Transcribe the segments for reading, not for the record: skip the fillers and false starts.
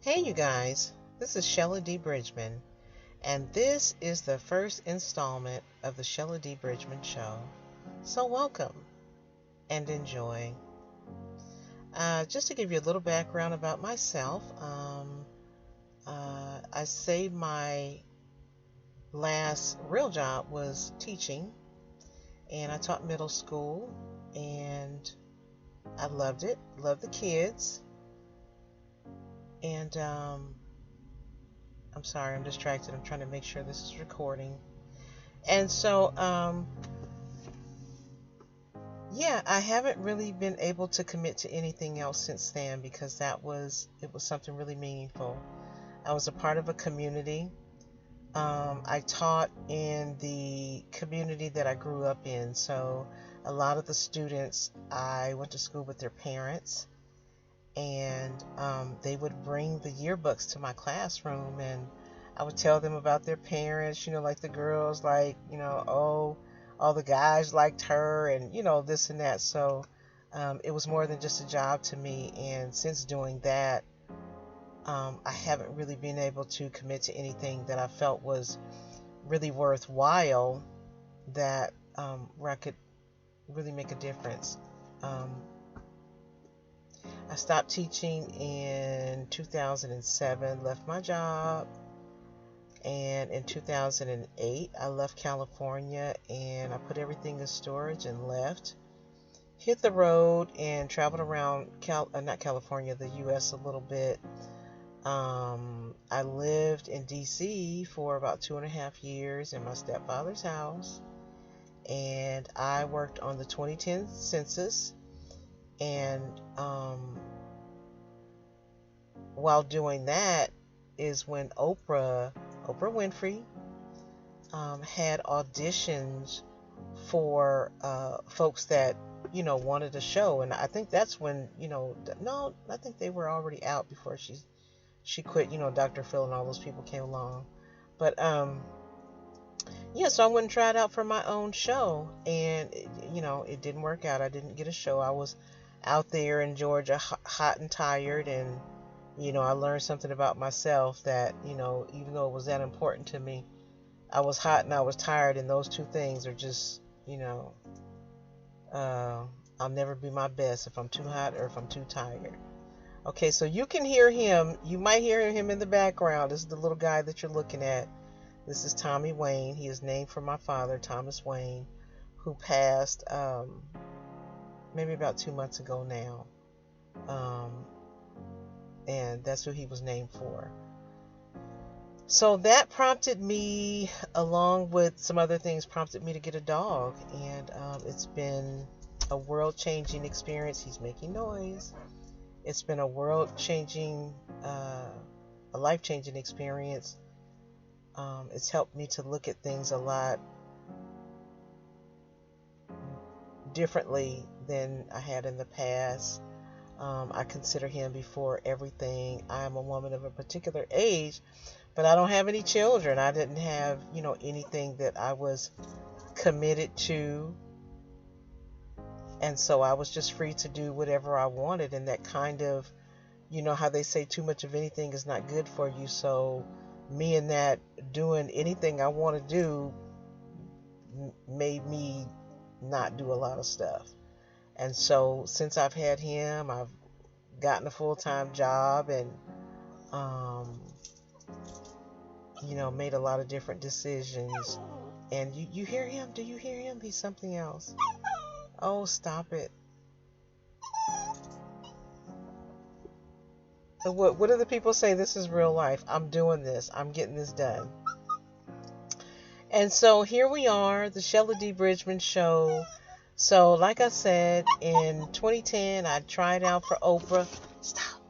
Hey, you guys, this is Shella D. Bridgman, and this is the first installment of the Shella D. Bridgman Show. So, welcome and enjoy. Just to give you a little background about myself, I say my last real job was teaching, and I taught middle school, and I loved it, loved the kids, and I'm sorry, I'm distracted. I'm trying to make sure this is recording. And so, yeah, I haven't really been able to commit to anything else since then because it was something really meaningful. I was a part of a community. I taught in the community that I grew up in, so a lot of the students I went to school with their parents, and they would bring the yearbooks to my classroom, and I would tell them about their parents, like the girls, like, oh, all the guys liked her, and, this and that. So it was more than just a job to me. And since doing that, I haven't really been able to commit to anything that I felt was really worthwhile, that where I could really make a difference. Um, I stopped teaching in 2007, left my job, and in 2008 I left California and I put everything in storage and left. Hit the road and traveled around not California, the US a little bit. I lived in DC for about 2.5 years in my stepfather's house, and I worked on the 2010 census. And while doing that is when Oprah Winfrey had auditions for folks that wanted a show, and I think that's when no, I think they were already out before she quit. Dr. Phil and all those people came along, but yeah, so I went and tried out for my own show, and it didn't work out. I didn't get a show. I was out there in Georgia, hot and tired, and I learned something about myself that even though it was that important to me, I was hot and I was tired, and those two things are just I'll never be my best if I'm too hot or if I'm too tired. Okay, so you can hear him. You might hear him in the background. This is the little guy that you're looking at. This is Tommy Wayne. He is named for my father, Thomas Wayne, who passed maybe about 2 months ago now. And that's who he was named for. So that prompted me, along with some other things, prompted me to get a dog. And it's been a world-changing experience. He's making noise. It's been a world-changing, a life-changing experience. It's helped me to look at things a lot differently than I had in the past. I consider him before everything. I am a woman of a particular age, but I don't have any children. I didn't have, anything that I was committed to. And so I was just free to do whatever I wanted. And that kind of, how they say too much of anything is not good for you. So me and that doing anything I want to do made me not do a lot of stuff. And so since I've had him, I've gotten a full-time job, and made a lot of different decisions. And you hear him? Do you hear him? He's something else. Oh, stop it. What do the people say? This is real life. I'm doing this. I'm getting this done. And so here we are, the Shella D. Bridgman Show. So, like I said, in 2010, I tried out for Oprah. Stop.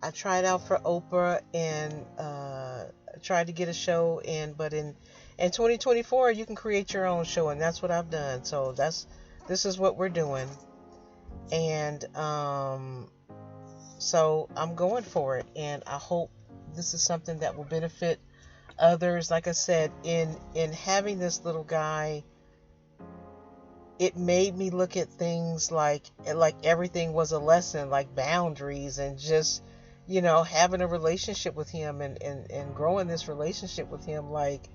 I tried out for Oprah and tried to get a show in, but in 2024, you can create your own show, and that's what I've done. So this is what we're doing, and so I'm going for it, and I hope this is something that will benefit others. Like I said, in having this little guy, it made me look at things like everything was a lesson, like boundaries, and just having a relationship with him and growing this relationship with him. Like,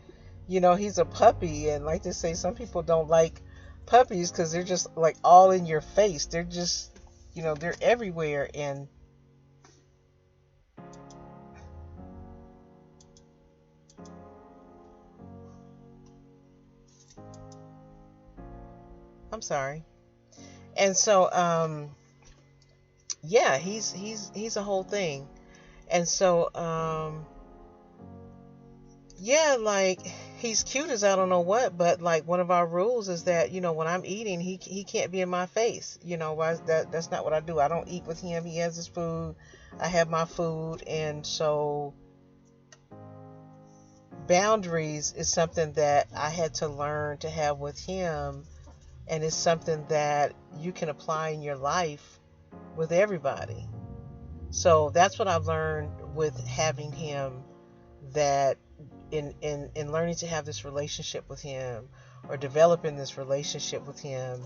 he's a puppy, and like they say, some people don't like puppies because they're just like all in your face. They're just, they're everywhere. And I'm sorry. And so, yeah, he's a whole thing. And so, yeah, like, he's cute as I don't know what, but like one of our rules is that, when I'm eating, he can't be in my face. That's not what I do. I don't eat with him. He has his food. I have my food. And so boundaries is something that I had to learn to have with him, and it's something that you can apply in your life with everybody. So that's what I've learned with having him, that in learning to have this relationship with him, or developing this relationship with him,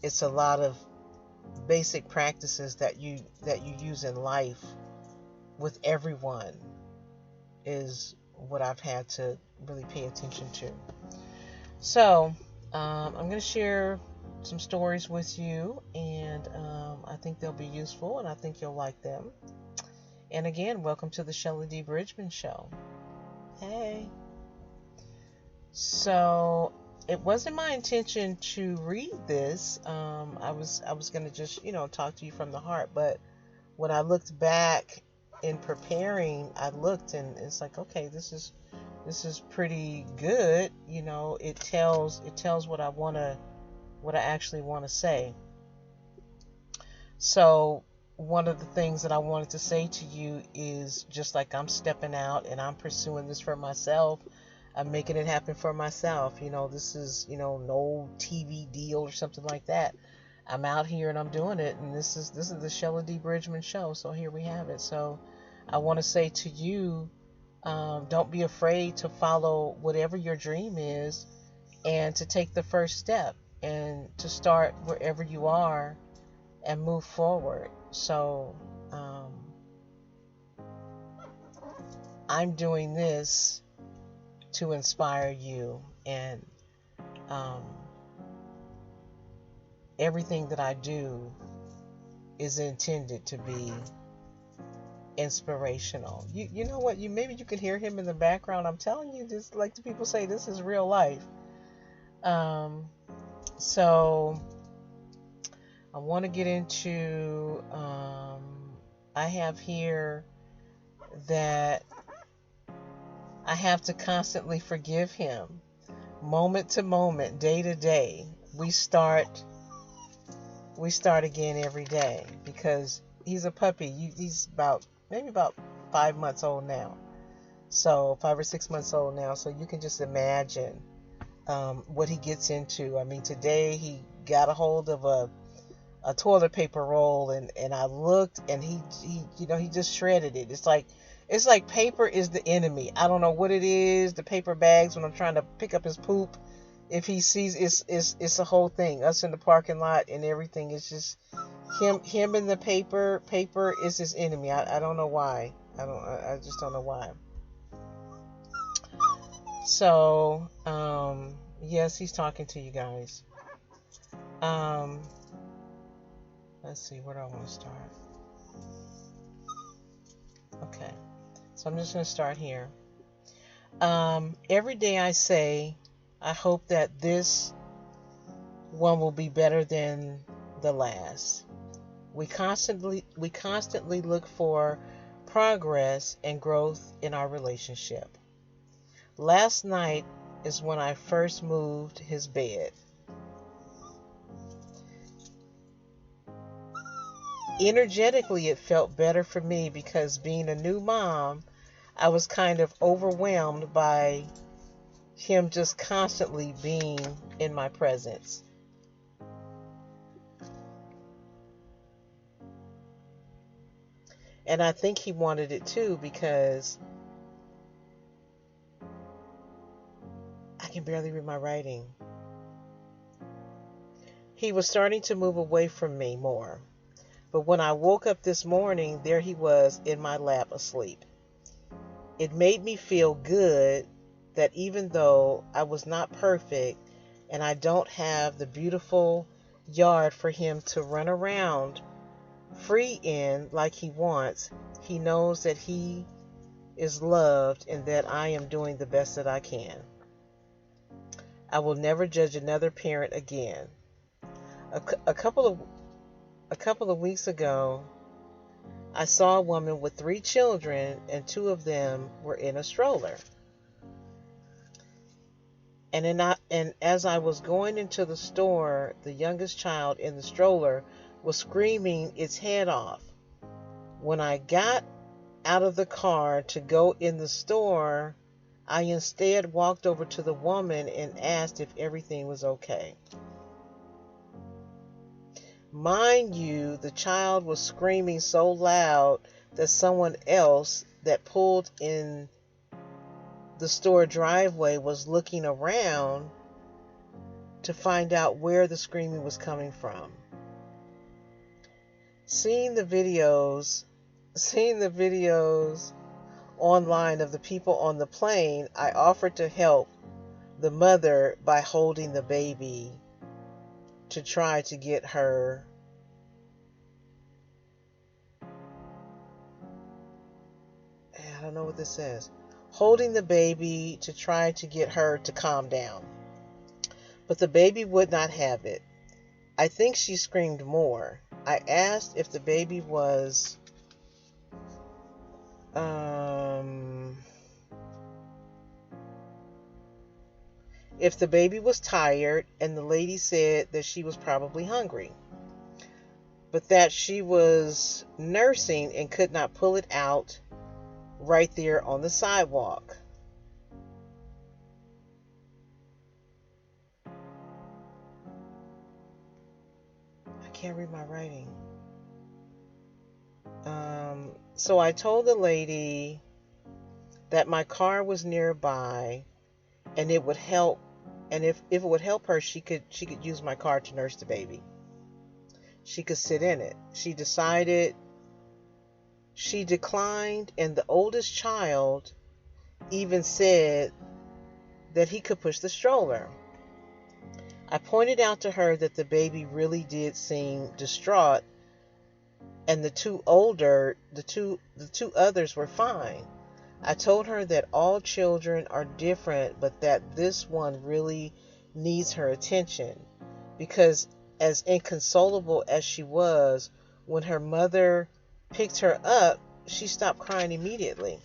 it's a lot of basic practices that you use in life with everyone, is what I've had to really pay attention to. So I'm going to share some stories with you, and I think they'll be useful, and I think you'll like them. And again, welcome to the Shelly D. Bridgman Show. Hey. So it wasn't my intention to read this. I was going to just talk to you from the heart, but when I looked back in preparing, I looked, and it's like, okay, this is pretty good. It tells what I actually want to say. So one of the things that I wanted to say to you is, just like I'm stepping out and I'm pursuing this for myself, I'm making it happen for myself. This is, no TV deal or something like that. I'm out here and I'm doing it, and this is the Shelly D. Bridgman Show. So here we have it. So I want to say to you, don't be afraid to follow whatever your dream is, and to take the first step, and to start wherever you are and move forward. So I'm doing this to inspire you, and everything that I do is intended to be inspirational. You know what? Maybe you can hear him in the background. I'm telling you, this, like the people say, this is real life. So I want to get into. I have here that I have to constantly forgive him, moment to moment, day to day. We start again every day, because he's a puppy. He's maybe about 5 months old now. So 5 or 6 months old now. So you can just imagine what he gets into. I mean, today he got a hold of a toilet paper roll, and I looked, and he just shredded it. It's like paper is the enemy. I don't know what it is. The paper bags, when I'm trying to pick up his poop, if he sees, it's a whole thing. Us in the parking lot and everything. It's just him and the paper. Paper is his enemy. I don't know why. I just don't know why. So yes, he's talking to you guys. Let's see, where do I want to start? Okay, so I'm just going to start here. Every day I say, I hope that this one will be better than the last. We constantly look for progress and growth in our relationship. Last night is when I first moved his bed. Energetically, it felt better for me, because being a new mom, I was kind of overwhelmed by him just constantly being in my presence. And I think he wanted it too, because I can barely read my writing. He was starting to move away from me more. But when I woke up this morning, there he was in my lap asleep. It made me feel good that even though I was not perfect and I don't have the beautiful yard for him to run around free in like he wants, he knows that he is loved and that I am doing the best that I can. I will never judge another parent again. A couple of weeks ago, I saw a woman with 3 children and 2 of them were in a stroller. And as I was going into the store, the youngest child in the stroller was screaming its head off. When I got out of the car to go in the store, I instead walked over to the woman and asked if everything was okay. Mind you, the child was screaming so loud that someone else that pulled in the store driveway was looking around to find out where the screaming was coming from. Seeing the videos online of the people on the plane, I offered to help the mother by holding the baby to try to get her I don't know what this says. Holding the baby to try to get her to calm down. But the baby would not have it. I think she screamed more. I asked if the baby was tired, and the lady said that she was probably hungry, but that she was nursing and could not pull it out right there on the sidewalk. I can't read my writing. So I told the lady that my car was nearby and it would help, and if it would help her, she could use my car to nurse the baby. She could sit in it. She declined, and the oldest child even said that he could push the stroller. I pointed out to her that the baby really did seem distraught, and the two others were fine. I told her that all children are different, but that this one really needs her attention, because as inconsolable as she was, when her mother picked her up, she stopped crying immediately.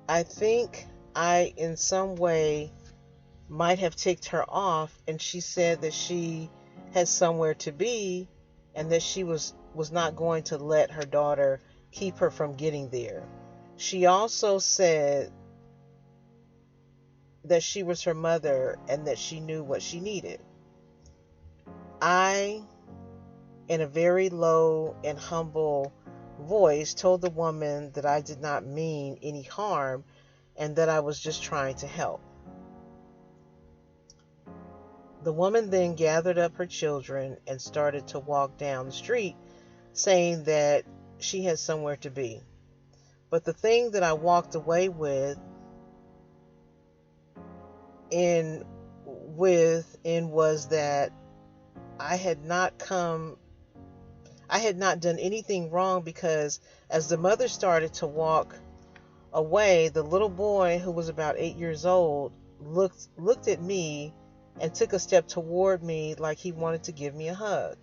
I think I, in some way, might have ticked her off, and she said that she had somewhere to be and that she was not going to let her daughter keep her from getting there. She also said that she was her mother and that she knew what she needed. I, in a very low and humble voice, told the woman that I did not mean any harm and that I was just trying to help. The woman then gathered up her children and started to walk down the street, saying that she had somewhere to be. But the thing that I walked away with was that I had not done anything wrong, because as the mother started to walk away, the little boy, who was about 8 years old, looked at me and took a step toward me like he wanted to give me a hug.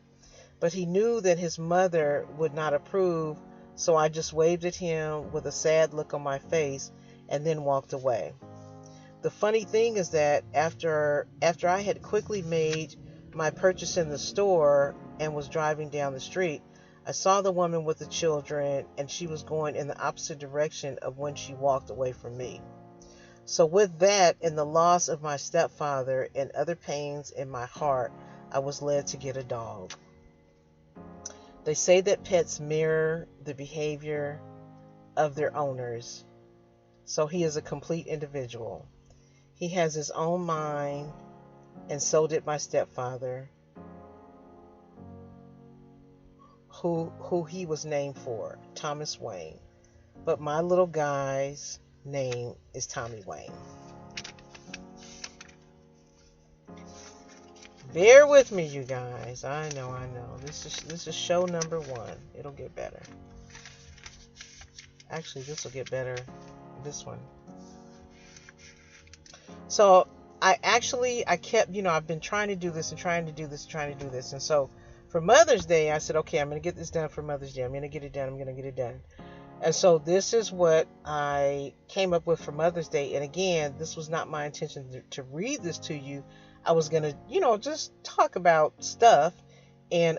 But he knew that his mother would not approve, so I just waved at him with a sad look on my face and then walked away. The funny thing is that after I had quickly made my purchase in the store and was driving down the street, I saw the woman with the children, and she was going in the opposite direction of when she walked away from me. So with that and the loss of my stepfather and other pains in my heart, I was led to get a dog. They say that pets mirror the behavior of their owners. So he is a complete individual. He has his own mind, and so did my stepfather. who he was named for, Thomas Wayne. But my little guy's name is Tommy Wayne. Bear with me, you guys. I know. This is show number 1. It'll get better. Actually, this will get better. This one. So I kept, I've been trying to do this and trying to do this and trying to do this. And so for Mother's Day, I said, okay, I'm going to get this done for Mother's Day. I'm going to get it done. And so this is what I came up with for Mother's Day. And again, this was not my intention to read this to you. I was going to, just talk about stuff. And,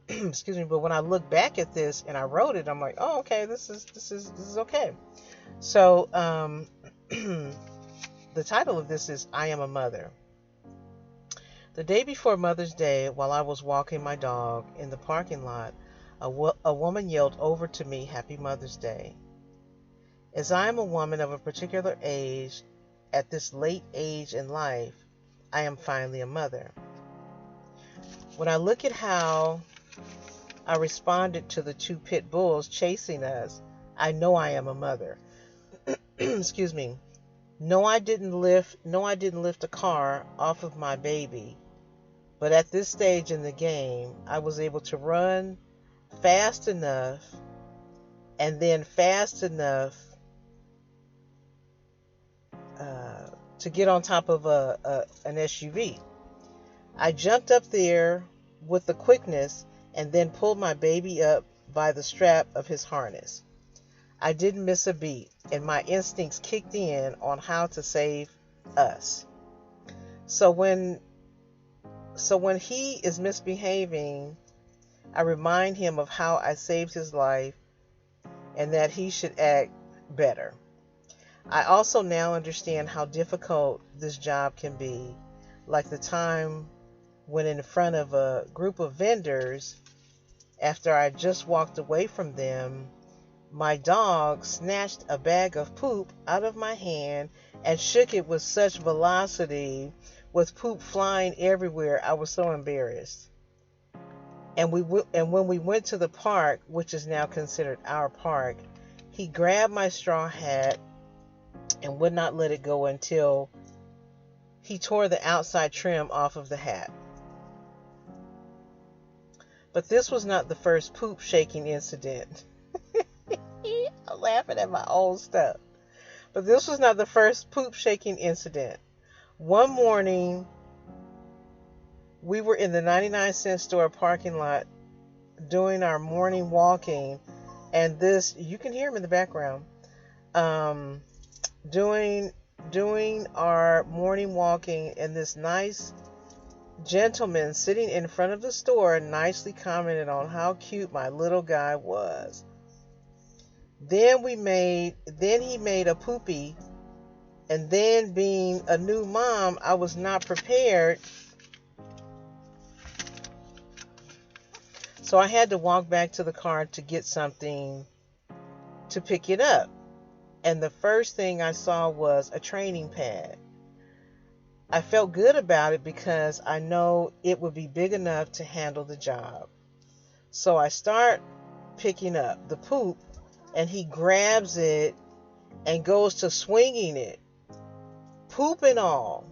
excuse me, but when I look back at this and I wrote it, I'm like, oh, okay, this is okay. So, the title of this is I Am a Mother. The day before Mother's Day, while I was walking my dog in the parking lot, a woman yelled over to me, Happy Mother's Day. As I am a woman of a particular age, at this late age in life, I am finally a mother. When I look at how I responded to the 2 pit bulls chasing us, I know I am a mother. Excuse me. No, I didn't lift a car off of my baby, but at this stage in the game, I was able to run fast enough and then fast enough to get on top of an SUV. I jumped up there with the quickness and then pulled my baby up by the strap of his harness. I didn't miss a beat, and my instincts kicked in on how to save us. So when he is misbehaving, I remind him of how I saved his life and that he should act better. I also now understand how difficult this job can be, like the time when in front of a group of vendors, after I just walked away from them, my dog snatched a bag of poop out of my hand and shook it with such velocity, with poop flying everywhere. I was so embarrassed. And when we went to the park, which is now considered our park, he grabbed my straw hat and would not let it go until he tore the outside trim off of the hat. But this was not the first poop shaking incident. I'm laughing at my old stuff. But this was not the first poop shaking incident. One morning, we were in the 99-cent store parking lot doing our morning walking, and this, you can hear him in the background, doing our morning walking, and this nice gentleman sitting in front of the store nicely commented on how cute my little guy was. Then he made a poopy, and then being a new mom, I was not prepared. So I had to walk back to the car to get something to pick it up. And the first thing I saw was a training pad. I felt good about it because I know it would be big enough to handle the job. So I start picking up the poop, and he grabs it and goes to swinging it, poop and all.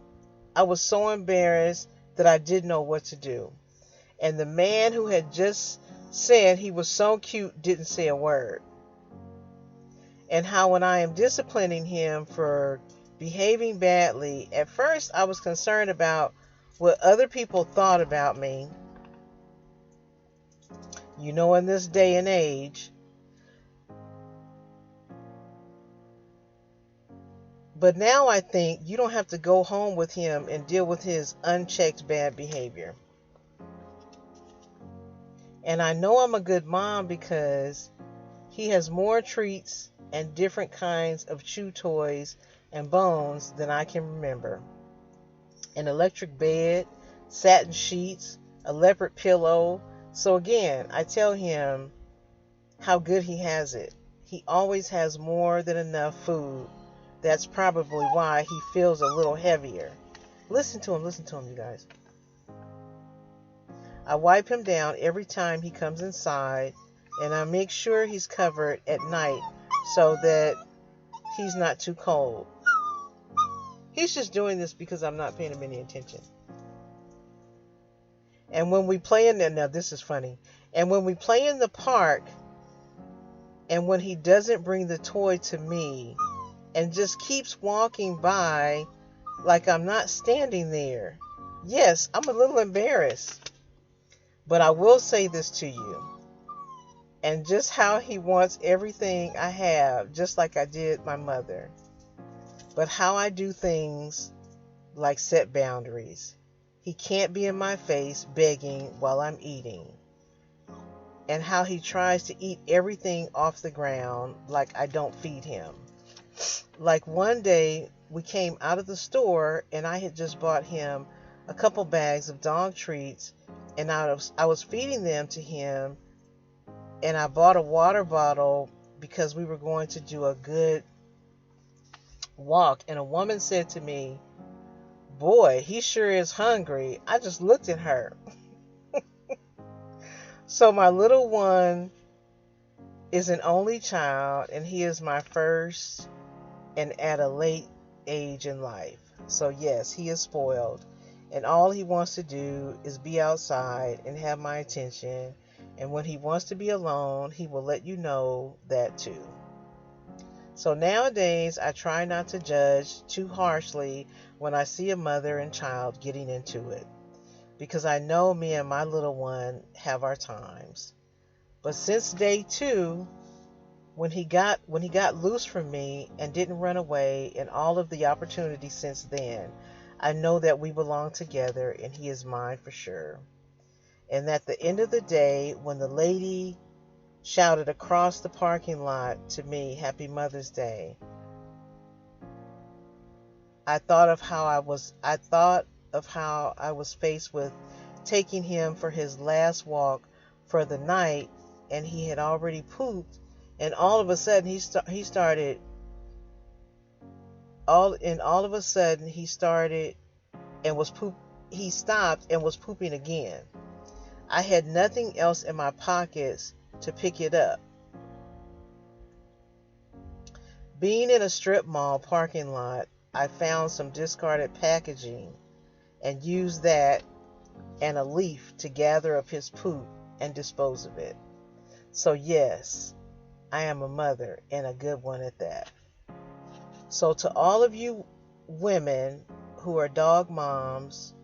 I was so embarrassed that I didn't know what to do. And the man who had just said he was so cute didn't say a word. And how when I am disciplining him for behaving badly, at first I was concerned about what other people thought about me. In this day and age. But now I think you don't have to go home with him and deal with his unchecked bad behavior. And I know I'm a good mom because he has more treats and different kinds of chew toys and bones than I can remember. An electric bed, satin sheets, a leopard pillow. So again, I tell him how good he has it. He always has more than enough food. That's probably why he feels a little heavier. Listen to him, you guys. I wipe him down every time he comes inside, and I make sure he's covered at night so that he's not too cold. He's just doing this because I'm not paying him any attention. And when we play in there, now this is funny, and when we play in the park, and when he doesn't bring the toy to me and just keeps walking by like I'm not standing there, yes, I'm a little embarrassed. But I will say this to you, and just how he wants everything I have, just like I did my mother. But how I do things like set boundaries. He can't be in my face begging while I'm eating. And how he tries to eat everything off the ground like I don't feed him. Like one day we came out of the store and I had just bought him a couple bags of dog treats, and I was feeding them to him, and I bought a water bottle because we were going to do a good walk, and a woman said to me, "Boy, he sure is hungry." I just looked at her. So my little one is an only child, and he is my first and at a late age in life. So yes, he is spoiled, and all he wants to do is be outside and have my attention, and when he wants to be alone, he will let you know that too. So nowadays, I try not to judge too harshly when I see a mother and child getting into it, because I know me and my little one have our times. But since day 2, when he got loose from me and didn't run away, and all of the opportunities since then, I know that we belong together and he is mine for sure. And at the end of the day, when the lady shouted across the parking lot to me, "Happy Mother's Day," I thought of how I was faced with taking him for his last walk for the night, and he had already pooped, and all of a sudden he started and was poop he stopped and was pooping again. I had nothing else in my pockets to pick it up. Being in a strip mall parking lot, I found some discarded packaging and used that and a leaf to gather up his poop and dispose of it. So yes, I am a mother, and a good one at that. So to all of you women who are dog moms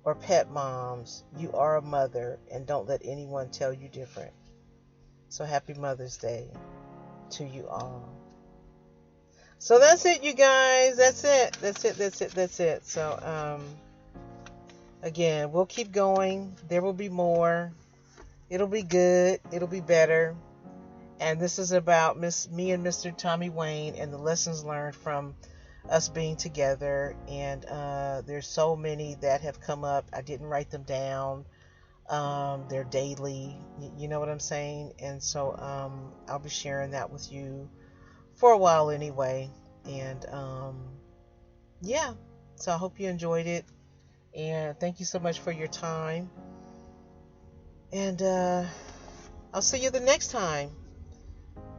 or pet moms, you are a mother, and don't let anyone tell you different. So happy Mother's Day to you all. So that's it, you guys. That's it. So again, we'll keep going. There will be more. It'll be good. It'll be better. And this is about me and Mr. Tommy Wayne and the lessons learned from us being together. And there's so many that have come up. I didn't write them down. They're daily. You know what I'm saying? And so I'll be sharing that with you for a while anyway. And yeah. So I hope you enjoyed it. And thank you so much for your time. And I'll see you the next time.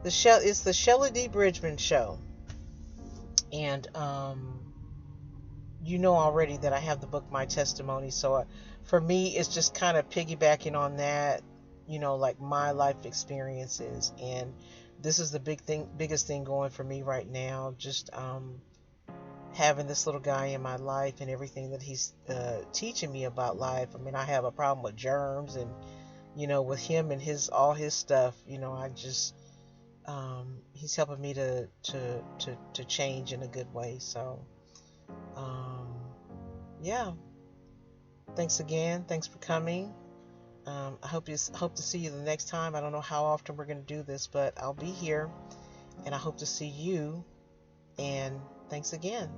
It's the Shelly D. Bridgman Show. And you know already that I have the book My Testimony. So for me, it's just kind of piggybacking on that, like my life experiences. And this is the biggest thing going for me right now. Just having this little guy in my life and everything that he's teaching me about life. I mean, I have a problem with germs, and with him and all his stuff. I just he's helping me to change in a good way. So yeah, thanks again. Thanks for coming. I hope to see you the next time. I don't know how often we're going to do this, but I'll be here, and I hope to see you. And thanks again.